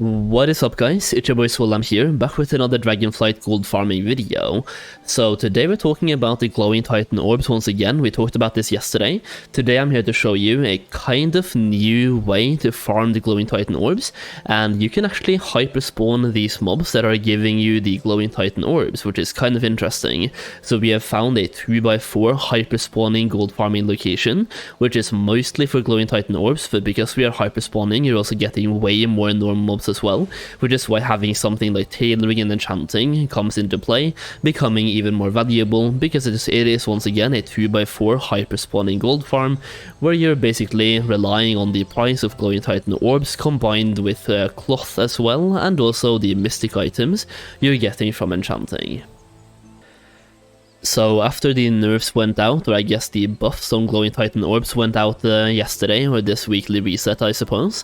What is up guys, it's your boy Solheim here, back with another Dragonflight gold farming video. So today we're talking about the glowing titan orbs once again. We talked about this yesterday. Today I'm here to show you a kind of new way to farm the glowing titan orbs, and you can actually hyperspawn these mobs that are giving you the glowing titan orbs, which is kind of interesting. So we have found a 2x4 hyperspawning gold farming location, which is mostly for glowing titan orbs, but because we are hyperspawning you're also getting way more normal mobs as well, which is why having something like tailoring and enchanting comes into play, becoming even more valuable, because it is once again a 2x4 hyperspawning gold farm, where you're basically relying on the price of glowing titan orbs combined with cloth as well, and also the mystic items you're getting from enchanting. So after the nerfs went out, or I guess the buffs on glowing titan orbs went out yesterday, or this weekly reset I suppose,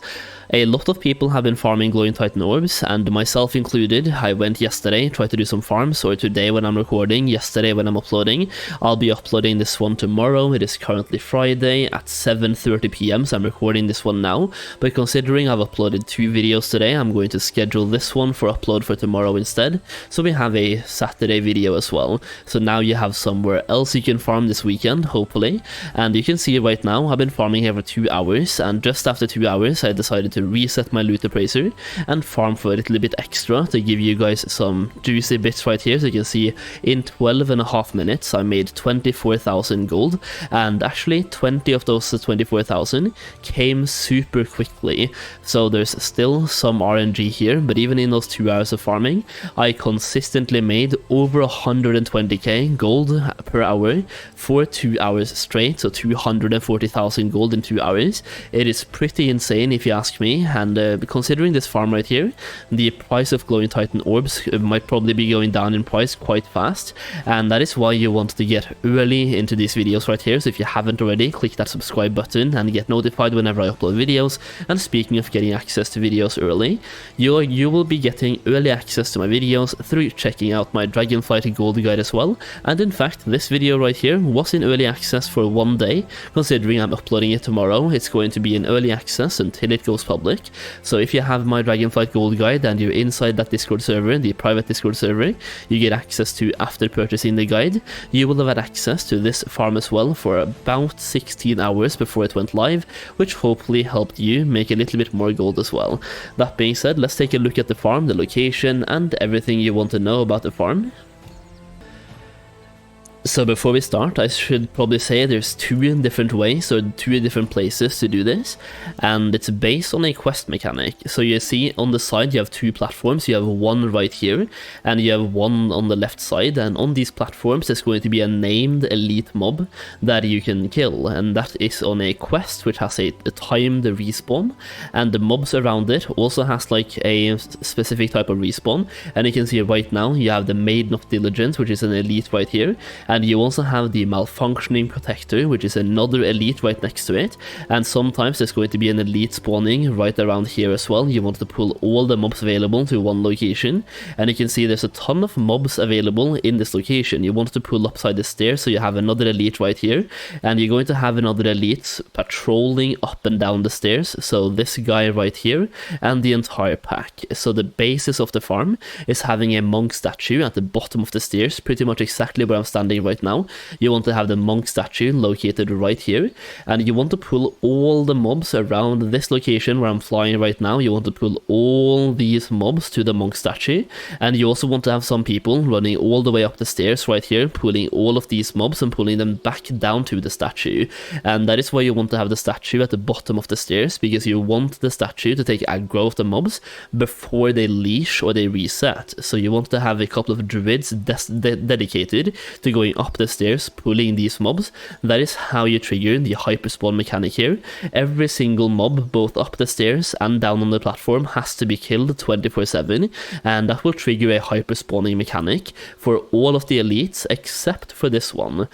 a lot of people have been farming glowing titan orbs, and myself included. I went yesterday, tried to do some farms, or today when I'm recording, yesterday when I'm uploading. I'll be uploading this one tomorrow. It is currently Friday at 7:30 PM, so I'm recording this one now, but considering I've uploaded 2 videos today, I'm going to schedule this one for upload for tomorrow instead, so we have a Saturday video as well. So now you have somewhere else you can farm this weekend, hopefully. And you can see right now I've been farming here for 2 hours, and just after 2 hours I decided to reset my loot appraiser and farm for a little bit extra to give you guys some juicy bits right here. So you can see in 12.5 minutes I made 24,000 gold, and actually 20 of those 24,000 came super quickly. So there's still some RNG here, but even in those 2 hours of farming I consistently made over 120k gold per hour for 2 hours straight, so 240,000 gold in 2 hours. It is pretty insane if you ask me, and considering this farm right here, the price of glowing titan orbs might probably be going down in price quite fast, and that is why you want to get early into these videos right here. So if you haven't already, click that subscribe button and get notified whenever I upload videos. And speaking of getting access to videos early, you will be getting early access to my videos through checking out my Dragonflight Gold Guide as well. And in fact, this video right here was in early access for 1 day. Considering I'm uploading it tomorrow, it's going to be in early access until it goes public. So if you have my Dragonflight Gold Guide and you're inside that Discord server, the private Discord server, you get access to after purchasing the guide. You will have had access to this farm as well for about 16 hours before it went live, which hopefully helped you make a little bit more gold as well. That being said, let's take a look at the farm, the location, and everything you want to know about the farm. So before we start, I should probably say there's 2 different ways, or 2 different places to do this, and it's based on a quest mechanic. So you see on the side you have 2 platforms. You have one right here, and you have one on the left side, and on these platforms there's going to be a named elite mob that you can kill, and that is on a quest which has a timed respawn, and the mobs around it also has like a specific type of respawn. And you can see right now you have the Maiden of Diligence, which is an elite right here, and you also have the Malfunctioning Protector, which is another elite right next to it. And sometimes there's going to be an elite spawning right around here as well. You want to pull all the mobs available to one location, and you can see there's a ton of mobs available in this location. You want to pull upside the stairs, so you have another elite right here, and you're going to have another elite patrolling up and down the stairs. So this guy right here and the entire pack. So the basis of the farm is having a monk statue at the bottom of the stairs, pretty much exactly where I'm standing right now. You want to have the monk statue located right here, and you want to pull all the mobs around this location where I'm flying right now. You want to pull all these mobs to the monk statue, and you also want to have some people running all the way up the stairs right here, pulling all of these mobs and pulling them back down to the statue. And that is why you want to have the statue at the bottom of the stairs, because you want the statue to take aggro of the mobs before they leash or they reset. So you want to have a couple of druids dedicated to going up the stairs, pulling these mobs. That is how you trigger the hyperspawn mechanic here. Every single mob, both up the stairs and down on the platform, has to be killed 24/7, and that will trigger a hyperspawning mechanic for all of the elites except for this one.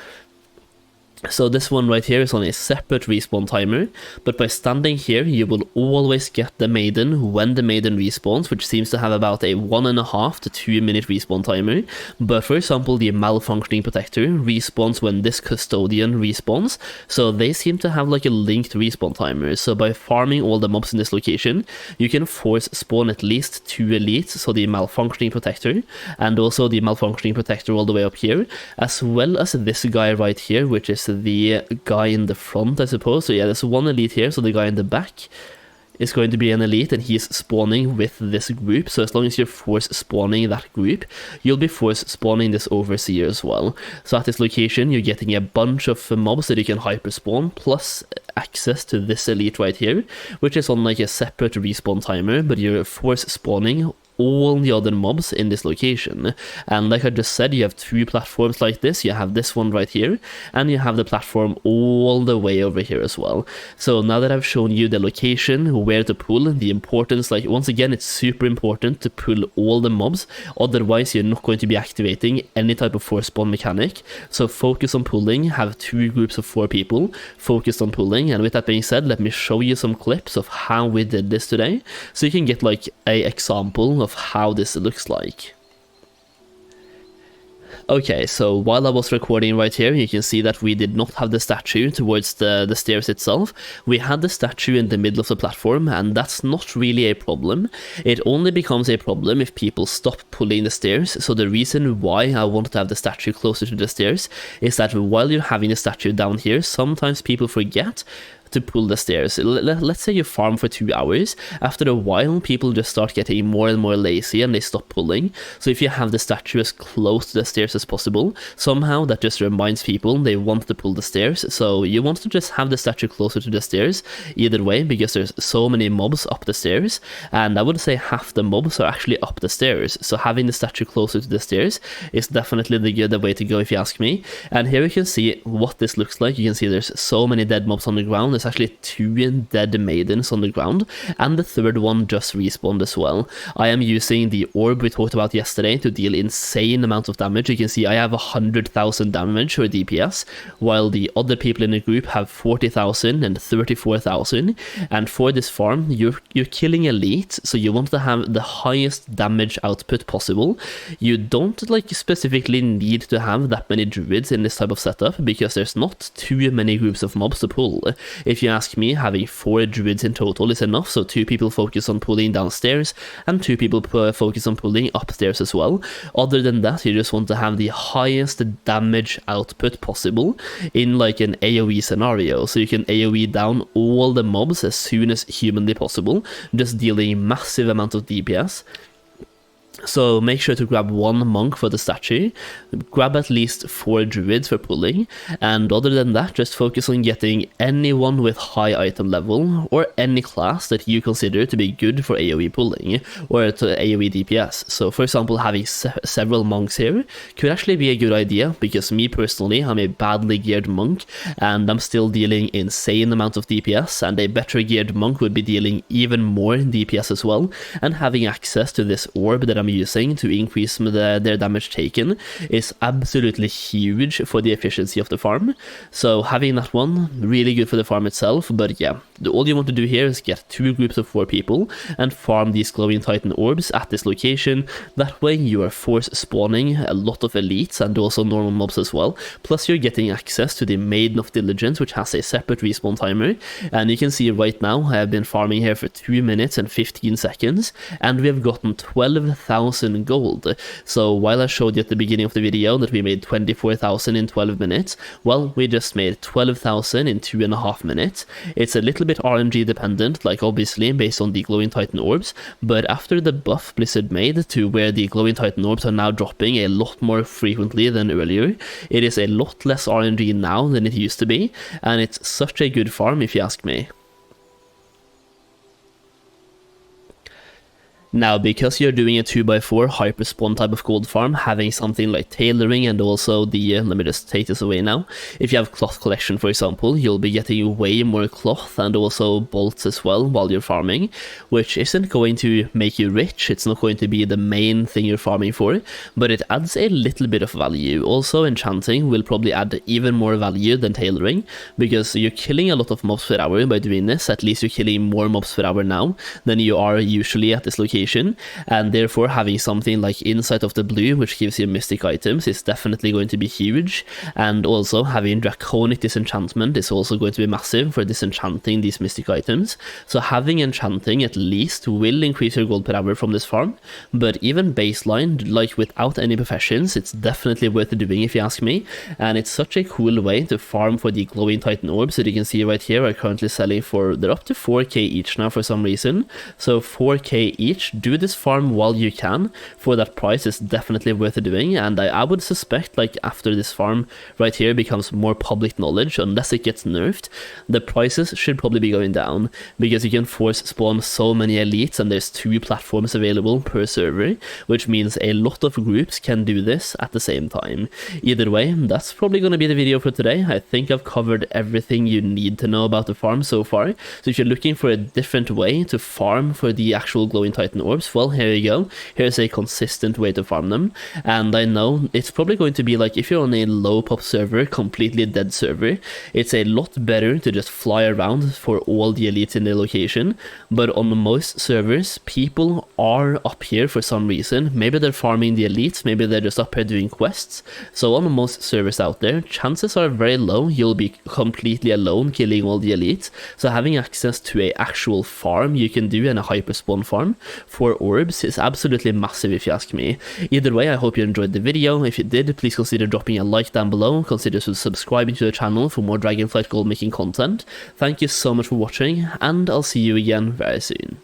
So this one right here is on a separate respawn timer, but by standing here you will always get the maiden when the maiden respawns, which seems to have about a 1.5 to 2 minute respawn timer. But for example, the malfunctioning protector respawns when this custodian respawns, so they seem to have like a linked respawn timer. So by farming all the mobs in this location, you can force spawn at least 2 elites, so the malfunctioning protector and also the malfunctioning protector all the way up here, as well as this guy right here, which is the guy in the front, I suppose. So yeah, there's one elite here, so the guy in the back is going to be an elite, and he's spawning with this group. So as long as you're force spawning that group, you'll be force spawning this overseer as well. So at this location, you're getting a bunch of mobs that you can hyper spawn, plus access to this elite right here, which is on like a separate respawn timer, but you're force spawning all the other mobs in this location. And like I just said, you have 2 platforms like this. You have this one right here, and you have the platform all the way over here as well. So now that I've shown you the location, where to pull, the importance, like once again, it's super important to pull all the mobs, otherwise you're not going to be activating any type of force spawn mechanic. So focus on pulling, have 2 groups of 4 people focused on pulling. And with that being said, let me show you some clips of how we did this today, so you can get like a example of how this looks like. Okay, so while I was recording right here, you can see that we did not have the statue towards the stairs itself. We had the statue in the middle of the platform, and that's not really a problem. It only becomes a problem if people stop pulling the stairs. So the reason why I wanted to have the statue closer to the stairs is that while you're having the statue down here, sometimes people forget to pull the stairs. Let's say you farm for 2 hours. After a while, people just start getting more and more lazy and they stop pulling. So if you have the statue as close to the stairs as possible, somehow that just reminds people they want to pull the stairs. So you want to just have the statue closer to the stairs either way, because there's so many mobs up the stairs, and I would say half the mobs are actually up the stairs. So having the statue closer to the stairs is definitely the way to go, if you ask me. And here you can see what this looks like. You can see there's so many dead mobs on the ground. There's actually 2 dead maidens on the ground, and the 3rd one just respawned as well. I am using the orb we talked about yesterday to deal insane amounts of damage. You can see I have 100,000 damage or DPS, while the other people in the group have 40,000 and 34,000. And for this farm, you're killing elite, so you want to have the highest damage output possible. You don't like specifically need to have that many druids in this type of setup, because there's not too many groups of mobs to pull. If you ask me, having 4 druids in total is enough, so 2 people focus on pulling downstairs and 2 people focus on pulling upstairs as well. Other than that, you just want to have the highest damage output possible in like an AoE scenario, so you can AoE down all the mobs as soon as humanly possible, just dealing massive amount of DPS. So make sure to grab 1 monk for the statue, grab at least 4 druids for pulling, and other than that, just focus on getting anyone with high item level, or any class that you consider to be good for AoE pulling, or to AoE DPS. So for example, having several monks here could actually be a good idea, because me personally, I'm a badly geared monk, and I'm still dealing insane amount of DPS, and a better geared monk would be dealing even more DPS as well, and having access to this orb that I'm using to increase their damage taken is absolutely huge for the efficiency of the farm. So having that one, really good for the farm itself. But yeah, all you want to do here is get 2 groups of 4 people and farm these glowing titan orbs at this location. That way you are force spawning a lot of elites and also normal mobs as well, plus you're getting access to the Maiden of Diligence, which has a separate respawn timer. And you can see right now I have been farming here for 2 minutes and 15 seconds, and we have gotten 12,000 gold. So while I showed you at the beginning of the video that we made 24,000 in 12 minutes, well, we just made 12,000 in 2.5 minutes. It's a little bit RNG dependent, like obviously based on the glowing titan orbs, but after the buff Blizzard made to where the glowing titan orbs are now dropping a lot more frequently than earlier, it is a lot less RNG now than it used to be, and it's such a good farm if you ask me. Now, because you're doing a 2x4 hyperspawn type of gold farm, having something like tailoring and also the, let me just take this away now, if you have cloth collection for example, you'll be getting way more cloth and also bolts as well while you're farming, which isn't going to make you rich, it's not going to be the main thing you're farming for, but it adds a little bit of value. Also, enchanting will probably add even more value than tailoring, because you're killing a lot of mobs per hour by doing this. At least you're killing more mobs per hour now than you are usually at this location. And therefore having something like Insight of the Blue, which gives you mystic items, is definitely going to be huge. And also having Draconic Disenchantment is also going to be massive for disenchanting these mystic items. So having enchanting at least will increase your gold per hour from this farm, but even baseline, like without any professions, it's definitely worth doing if you ask me. And it's such a cool way to farm for the glowing titan orbs that you can see right here are currently selling for, they're up to 4k each now for some reason. So 4k each. Do this farm while you can. For that price, it's definitely worth doing, and I would suspect, like, after this farm right here becomes more public knowledge, unless it gets nerfed, the prices should probably be going down, because you can force spawn so many elites, and there's 2 platforms available per server, which means a lot of groups can do this at the same time. Either way, that's probably going to be the video for today. I think I've covered everything you need to know about the farm so far, so if you're looking for a different way to farm for the actual glowing titan orbs, well, here you go. Here's a consistent way to farm them, and I know it's probably going to be like, if you're on a low pop server, completely dead server, it's a lot better to just fly around for all the elites in the location. But on most servers, people are up here for some reason. Maybe they're farming the elites, maybe they're just up here doing quests. So on most servers out there, chances are very low you'll be completely alone killing all the elites. So having access to a actual farm you can do, and a hyperspawn farm for orbs, is absolutely massive if you ask me. Either way, I hope you enjoyed the video. If you did, please consider dropping a like down below, consider subscribing to the channel for more Dragonflight gold making content. Thank you so much for watching, and I'll see you again very soon.